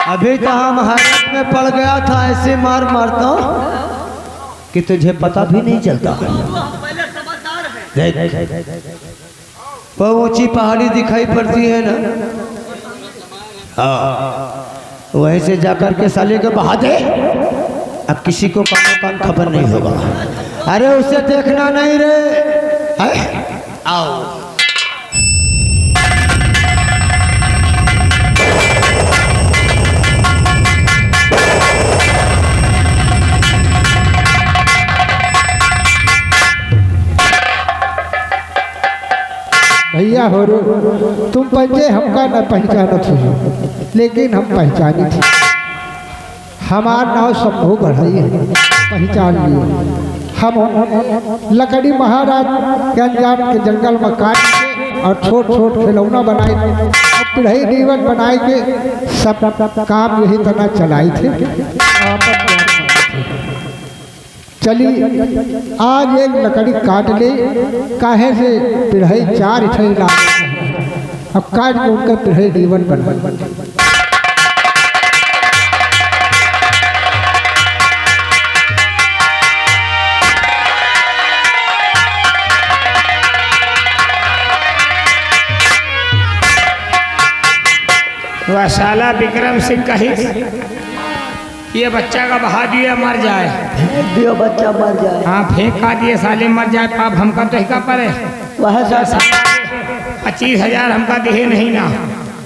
अभी तो हम हालत में पड़ गया था, ऐसे मार मारता कि तुझे पता भी नहीं चलता। वो ऊंची पहाड़ी दिखाई पड़ती है ना, हाँ वहीं से जाकर के साले को बहा दे। अब किसी को कान खबर नहीं होगा। अरे उसे देखना नहीं रे, आओ। भैया हो रो तुम पंजे हमका न पहचानत हो, लेकिन हम पहचानी थी। हमार नाव शंभू बढ़ई है, पहचान लिए। हम लकड़ी महाराज के अनजान के जंगल में काट के और छोट छोट खिलौना बनाए और पिढ़ई दीवन बनाए के सब काम यही तरह चलाई थे। चली आज एक लकड़ी काट ले, काहे से पिढ़ई चार इठई ला, अब काट के उनका पिढ़ई दीवन बना। वह साला विक्रम सिंह कही ये बच्चा का बहा दिया मर जाए, दियो बच्चा मर जाए। हाँ फेंक खा दिए साले मर जाए, पाप हमका तो हिका पड़े। वह 25,000 हमका दिए नहीं ना,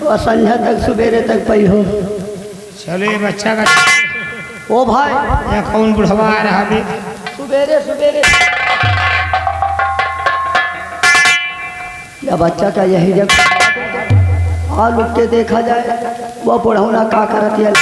वह संध्या तक सवेरे तक पई हो। चलो ये बच्चा का ओ भाई ये कौन बुढ़वा आ रहा भी सवेरे सवेरे, या बच्चा का यही जब हाल उठ के देखा जाए, वह बुढ़ौना का करत है।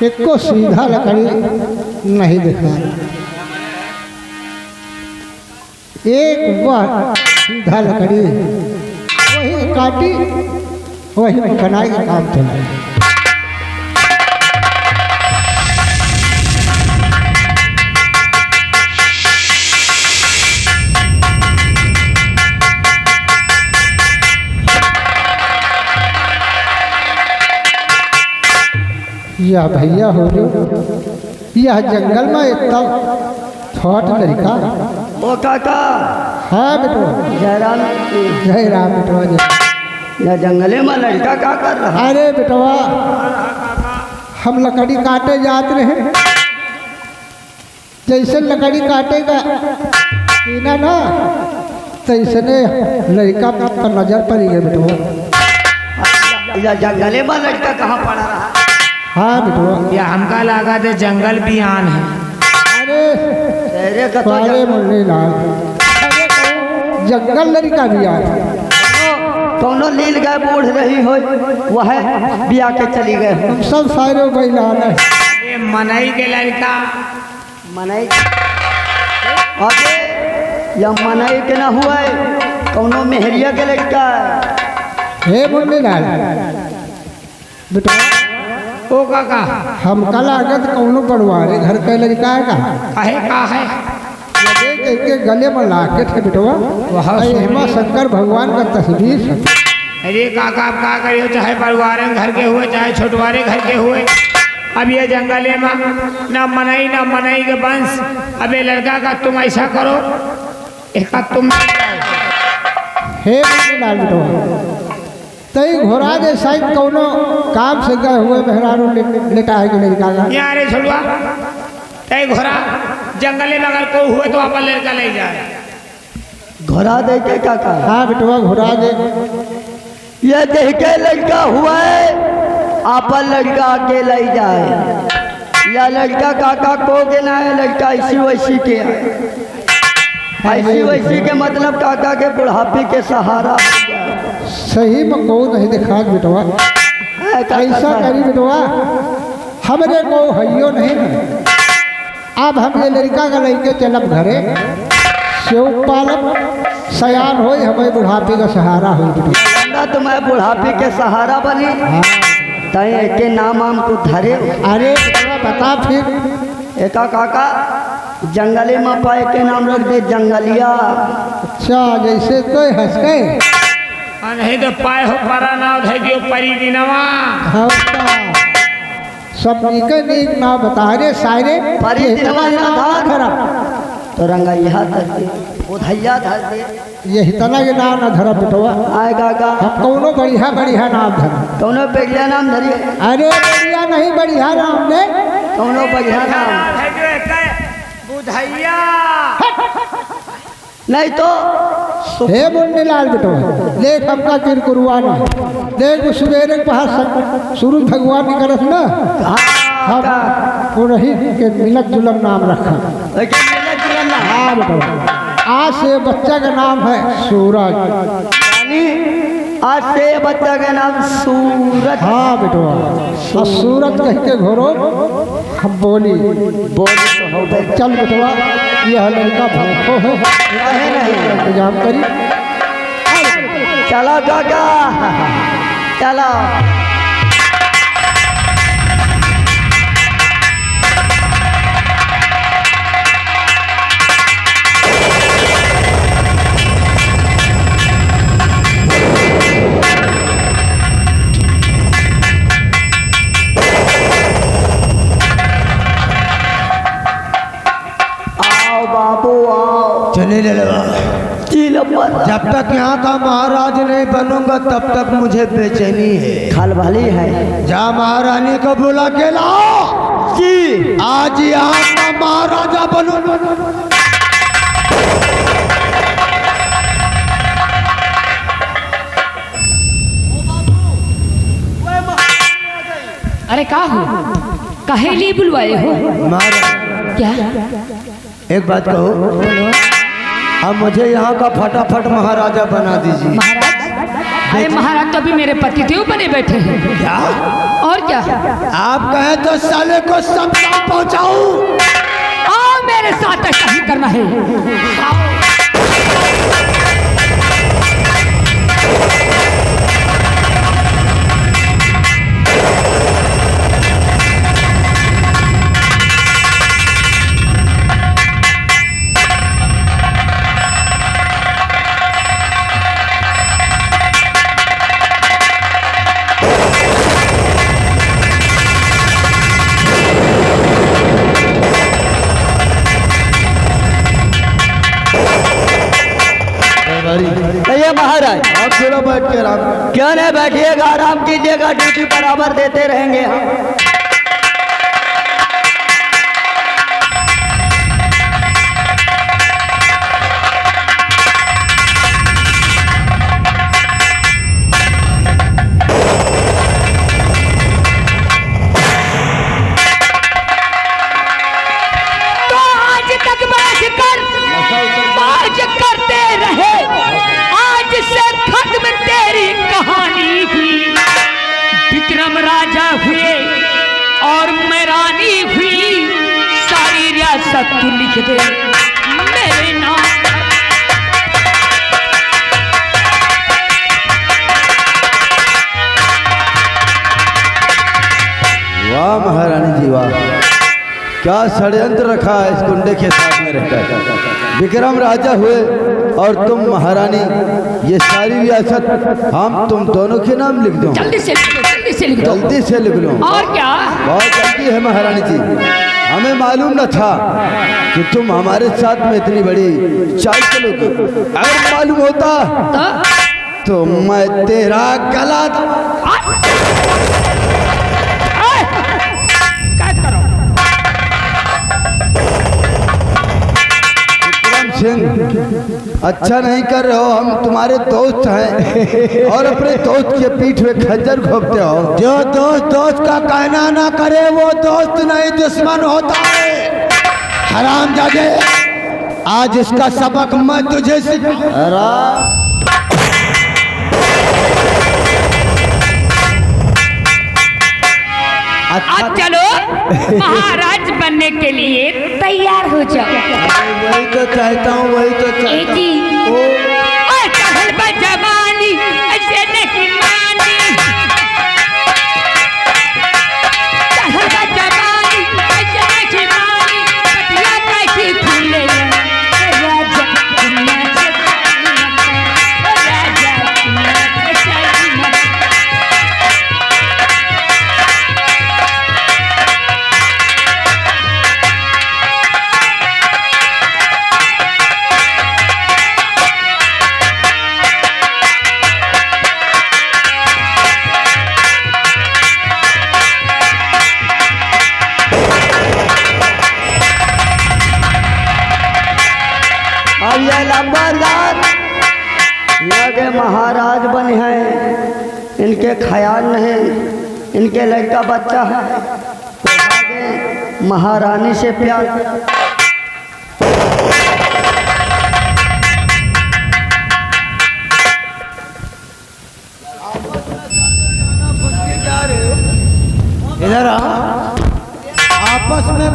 एक को सीधा लकड़ी नहीं दिखा, एक वह सीधा लकड़ी वही काटी वही कनाई का काम चला। या भैया हो जो यह जंगल में इतना छोट लड़का। ओ काका। हाँ बेटो। जय राम। जय राम बेटवा। यह जंगले में लड़का का कर रहा? अरे बेटवा हम लकड़ी काटे जाते रहे, जैसे लकड़ी काटेगा पीना ना तैसे लड़का पर नजर पड़ी गई बेटवा। यह जंगले में लड़का कहाँ पड़ा रहा? हाँ बेटवा या हमका लगा दे जंगल बियान है। अरे अरे मुन्नी लाल जंगल लड़का बियान कौनो लील गए बूढ़ रही हो वह बिया के चली गए। हम सब सारे बैलान है। ये मनई के लड़का मनई अबे या मनई के ना हुआ कौनो मेहरिया के लड़का। हे मुन्नी लाल बेटा ओ काका हमका लागत कौनो बड़वारे घर के लड़का है का है लगे के गले में लाकेट है बेटवा। हेमा शंकर भगवान का तस्वीर है। अरे काका आप का करियो, चाहे बड़वारे घर के हुए चाहे छोटवारे घर के हुए, अब ये जंगले में ना मनई के वंश। अब ये लड़का का तुम ऐसा करो एक तुम हे लाल बेटवा तई घोड़ा के साइड कौनो काम से गए हुए मेहरारू लेटा है कि लड़का का। यहाँ रे छोड़वा तई घोड़ा जंगले में अगर कोई हुए तो आप लड़का ले जाए। घोड़ा दे के काका हाँ बेटवा घुरा दे। ये देख के लड़का हुआ है आपन लड़का अकेला ही जाए या लड़का काका को के ना है लड़का ऐसी वैसी के है ऐसी वैसी के मतलब काका के बुढ़ापे के सहारा सही में को नहीं दिखा बेटवा। है काका ऐसा साहब। करी बेटवा हमरे को हइयो नहीं ना। अब हम ये लड़का का लेके चलब घरे सेव पालब सयान हो हमें बुढ़ापे का सहारा हो बेटवा। ना तुम्हें बुढ़ापे के सहारा बनी हाँ। तय के नाम आम को धरे अरे बेटवा बता फिर। एका काका जंगली में पाए के नाम रख दे जंगलिया। अच्छा जैसे तो हंस गए। नहीं तो पाए हो परा नाव धर दियो परी दिनवा। हाँ सब नीके नीक ना बता रे सायरे परी ये दिनवा इतना ना नाम धर। धरा तो रंगैया धर दे उधैया धर दे ये इतना के नाम न धरा बेटवा। आए काका हम कौनो बढ़िया बढ़िया नाम धरा। कौनो बढ़िया नाम धरिए अरे बढ़िया नहीं बढ़िया नाम ने कौनो बढ़िया नाम है जो एक है बुधैया। नहीं तो हे मुन्ने लाल बेटवा देख हमका किरकुरुआना देख वो सवेरे के पास सूरज भगवान ने करत ना हम उन्हीं के मिलत जुलम नाम रखा। हाँ बेटवा आज से बच्चा का नाम है सूरज। आज से बच्चा का नाम सूरज। हाँ बेटवा और सूरज कह के घोरो हम बोली बोल तो हो गए। चल बेटवा यह लड़का भूखो है काहे नहीं इंतजाम करी। चलो काका चलो आओ बाबू आओ चले ले लो। चिल पर जब तक यहाँ का महाराज नहीं बनूंगा तब तक मुझे बेचैनी है। खल भली है जा महारानी को बुला के लाओ जी आज यहाँ का महाराजा बनू। अरे का हो काहे लिए बुलवाए हो? महाराज क्या एक बात कहो अब मुझे यहाँ का फटाफट महाराजा बना दीजिए। महाराज? अरे महाराज तो अभी मेरे पतिदेव बने बैठे हैं। क्या और क्या? आप कहें तो साले को समझा पहुँचाऊं। आओ मेरे साथ ऐसा ही करना है। ये महाराज आप थोड़ा बैठ के आराम करो। क्यों नहीं बैठिएगा आराम कीजिएगा ड्यूटी बराबर देते रहेंगे हम। तो आज तक बाज करते रहे आज से खत्म तेरी कहानी हुई। विक्रम राजा हुए और मैं रानी हुई सारी रियासत तू लिख दे मेरे नाम। वाह महारानी जी वाह क्या षड्यंत्र रखा है इस गुंडे के साथ में रहकर। विक्रम राजा हुए और तुम महारानी ये सारी रियासत हम तुम दोनों के नाम लिख दो। जल्दी से लिख दो, जल्दी से लिख दो। जल्दी से लिख लो। और क्या? बहुत जल्दी है महारानी जी। हमें मालूम न था कि तुम हमारे साथ में इतनी बड़ी चाल चलोगे। अगर मालूम होता तो मैं तेरा गला सिंह, अच्छा नहीं कर रहे हो। हम तुम्हारे दोस्त हैं और अपने दोस्त के पीठ में खंजर घोंपते हो। जो दोस्त दोस्त का कहना ना करे वो दोस्त नहीं दुश्मन होता है। हरामजादे, आज इसका सबक मैं तुझे अब चलो महाराज बनने के लिए तैयार हो जाओ। वही तो चाहता हूँ, वही तो चाहता हूँ। चढ़ल बा जवानी ऐसे नहीं मानी, चढ़ल बा जवानी ऐसे नहीं मानी, पटिया कैसी खुले राजा दुनिया से राजा दुनिया से अब ये लंबरदार लगे महाराज बने हैं, इनके ख्याल नहीं, इनके लड़का बच्चा है तो आगे महारानी से प्यार। इधर आ। आपस में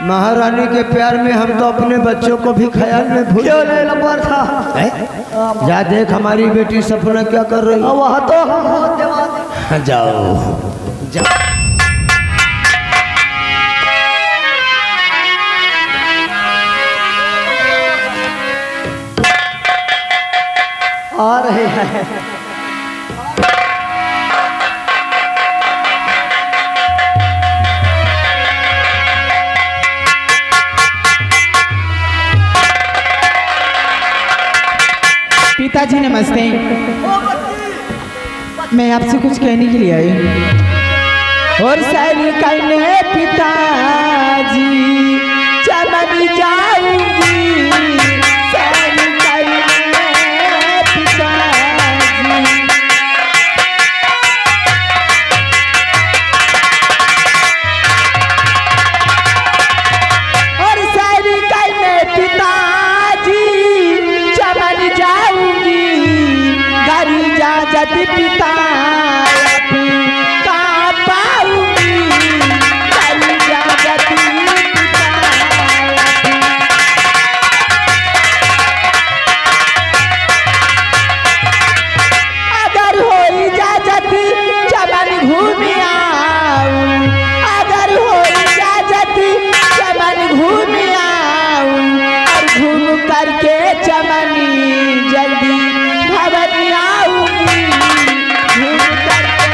महारानी के प्यार में हम तो अपने बच्चों को भी ख्याल में भूल क्यों नहीं लंबर था? जा देख हमारी बेटी सपना क्या कर रही है। वह तो हम होते वाले। जाओ जाओ। आ रहे हैं। पिताजी नमस्ते। मैं आपसे कुछ कहने के लिए आई हूँ। और सारी कहने पिताजी चमन जाऊंगी, सारी कहने पिताजी। और सारी कहने पिताजी चमन जाऊंगी, गरी जाजत पिता का पाऊंगी, गरी जाजत पिता। अगर हो इजाजत चमन घूम आऊं, अगर हो इजाजत चमन घूम आऊं, और घूम करके चमनी जल्दी भवन आऊंगी, घूम करके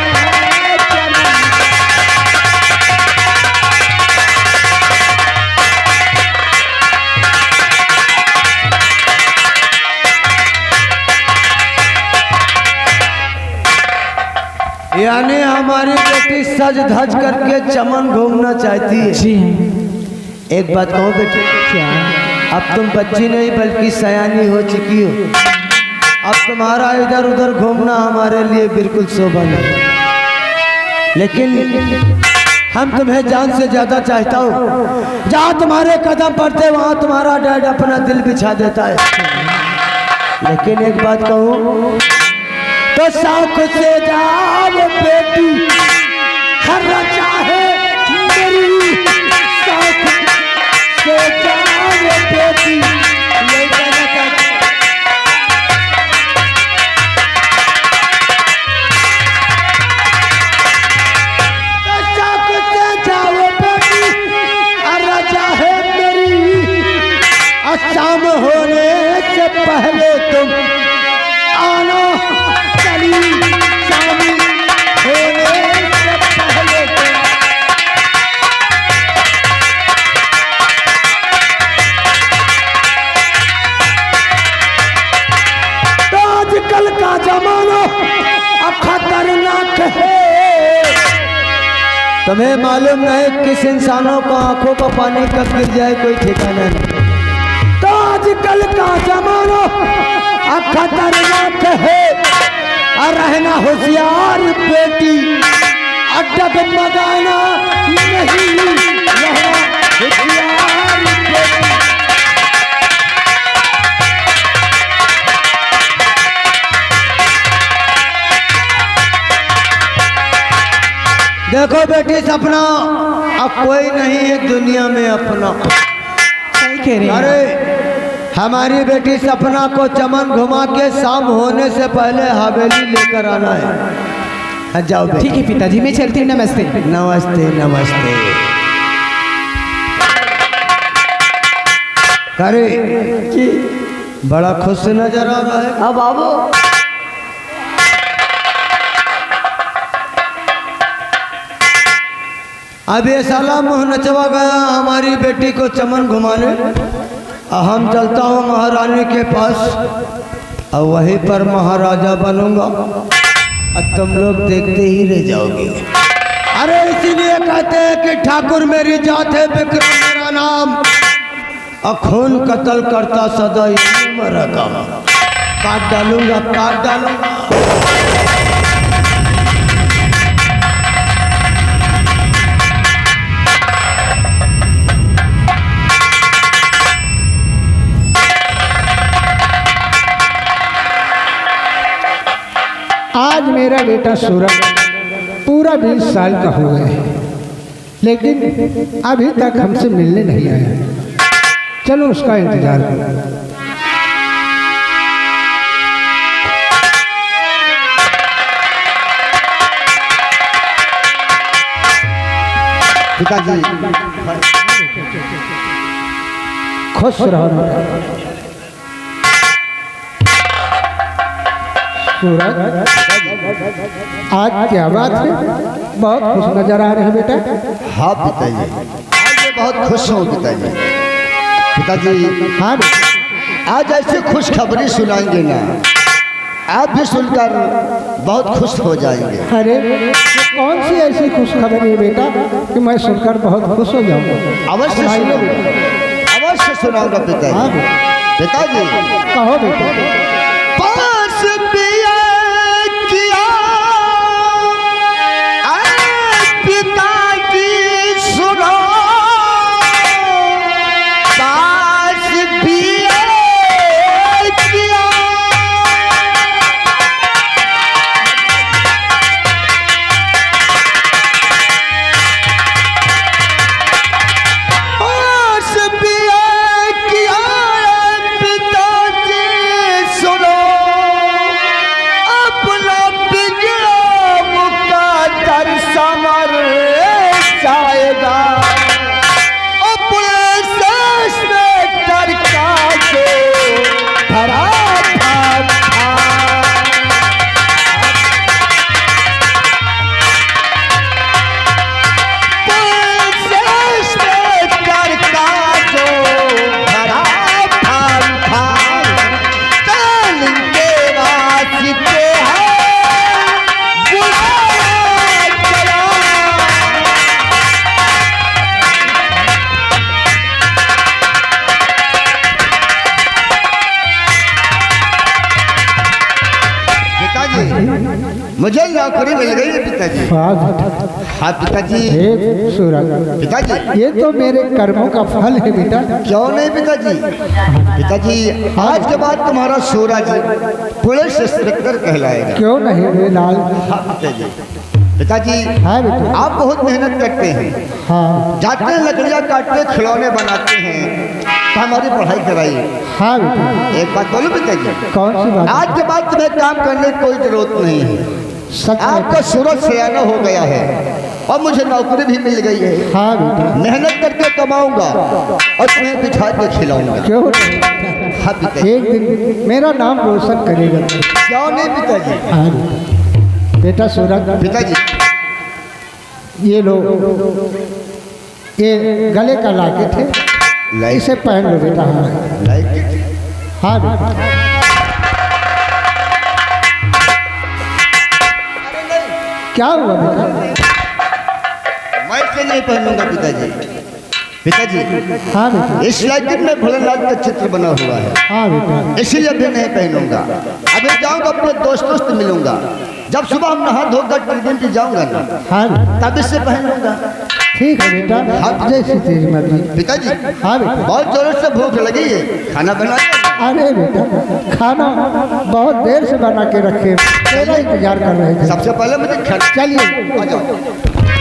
चमन। यानी हमारी बेटी सज धज करके चमन घूमना चाहती है। जी एक बात कहूँ बेटी, क्या? अब तुम बच्ची नहीं बल्कि सयानी हो चुकी हो। अब तुम्हारा इधर उधर घूमना हमारे लिए बिल्कुल शोभा नहीं। लेकिन हम तुम्हें जान से ज्यादा चाहता हूँ। जहाँ तुम्हारे कदम पड़ते वहाँ तुम्हारा डैड अपना दिल बिछा देता है। लेकिन एक बात कहूँ तो शौक से जाओ बेटी, हर चाहे मेरी शौक से जाओ बेटी। ये कहना चाहती हूँ। तो शौक से जाओ बेटी, हर चाहे मेरी, और शाम होने से पहले तुम आना चली शामी तुम्हें मालूम नहीं किस इंसानों को आंखों का पानी कब गिर जाए कोई ठिकाना नहीं। तो आजकल का जमाना खतरनाक है और रहना होशियार बेटी, डगमगाना नहीं, रहना होशियार बेटी। देखो बेटी सपना, अब कोई नहीं है दुनिया में अपना। सही कह रहे हैं। अरे हमारी बेटी सपना को चमन घुमा के शाम होने से पहले हवेली लेकर आना है। जाओ बेटी। ठीक है पिताजी, मैं चलती हूँ। नमस्ते। नमस्ते नमस्ते। अरे बड़ा खुश नजर आ रहा है। अब बाबू अब ये साला मुँह नचवा गया हमारी बेटी को चमन घुमाने। हम चलता हूँ महारानी के पास और वहीं पर महाराजा बनूंगा और तुम लोग देखते ही रह जाओगे। अरे इसीलिए कहते हैं कि ठाकुर मेरी जात है, विक्रम मेरा नाम, और खून कत्ल करता सदा यही मेरा काम। काट डालूंगा, काट डालूंगा। आज मेरा बेटा सूरज पूरा 20 साल का हो गया है, लेकिन अभी तक हमसे मिलने नहीं आया। चलो उसका इंतजार करो। पिताजी खुश रहो बेटा। सूरज आज क्या बात है, बहुत खुश नजर आ रहे हैं बेटा। हाँ पिताजी, आज मैं बहुत खुश हूँ पिताजी। पिताजी हाँ बेटा। आज ऐसी खुशखबरी सुनाएंगे ना, आप भी सुनकर बहुत खुश हो जाएंगे। अरे ये कौन सी ऐसी खुशखबरी है बेटा कि मैं सुनकर बहुत खुश हो जाऊंगा। अवश्य सुनाइए सुनाऊंगा, बेटा। अवश्य सुनाऊंगा हाँ पिताजी। बेटा, पिताजी कहो बेटा। पास पिया किया पिताजी सुनो, पास पिया किया पास पिया किया पिताजी सुनो, अपना विक्रम का दर समर जाएगा, अपने शेष में डर का जो भरा था। शेष में डर का जो भरा था, ताल के वास्ते है बुलाया चला। पिताजी मुझे नौकरी मिल गई है पिताजी। वाह बेटा। हाँ पिताजी। हे सूरज, पिताजी ये तो मेरे कर्मों का फल है बेटा। क्यों नहीं पिताजी? पिताजी आज के बाद तुम्हारा सूरज पुलिस इंस्पेक्टर कहलाएगा। क्यों नहीं रे लाल। हाँ पिताजी। पिताजी हाँ बेटा। आप बहुत मेहनत करते हैं, हाँ जाते हैं लकड़ियाँ काटते खिलौने बनाते हैं, तो हमारी पढ़ाई कराइए। हाँ बेटा। एक बात बोलो पिताजी, कौन सी बात? आज के बाद तुम्हें काम करने की कोई जरूरत नहीं है। सच में। आपका सूरज सयाना हो गया है और मुझे नौकरी भी मिल गई है। हाँ बेटा। मेहनत करके कमाऊंगा और तुम्हें बिठा के खिलाऊंगा। क्यों नहीं? हाँ पिताजी। एक दिन मेरा नाम रोशन करेगा। क्यों नहीं पिताजी? हाँ बेटा। बेटा सूरज, पिताजी ये लो, ये गले का लॉकेट है, इसे पहन लो बेटा। हाँ लाइक हाँ बेटा। क्या हुआ बेटा? व्हाइट से नहीं पहनूंगा पिताजी। पिताजी हाँ बेटा, इस लाइटिंग में भोलेनाथ का चित्र बना हुआ है, हाँ बेटा, इसीलिए भी नहीं पहनूंगा। अभी जाऊंगा अपने दोस्तों से मिलूंगा, जब सुबह हम नहा धोकर ट्रीटमेंट जाऊंगा ना, हाँ बेटा, तब इससे पहनूंगा। ठीक है बेटा, हाँ। जैसी तेरी मर्जी। पिताजी हाँ बेटा, बहुत जोरों से भूख लगी है, खाना बना दो। अरे बेटा, खाना बहुत देर से बना के रखे, तेरा इंतजार कर रहे थे। सबसे पहले मुझे चलिए आ जाओ।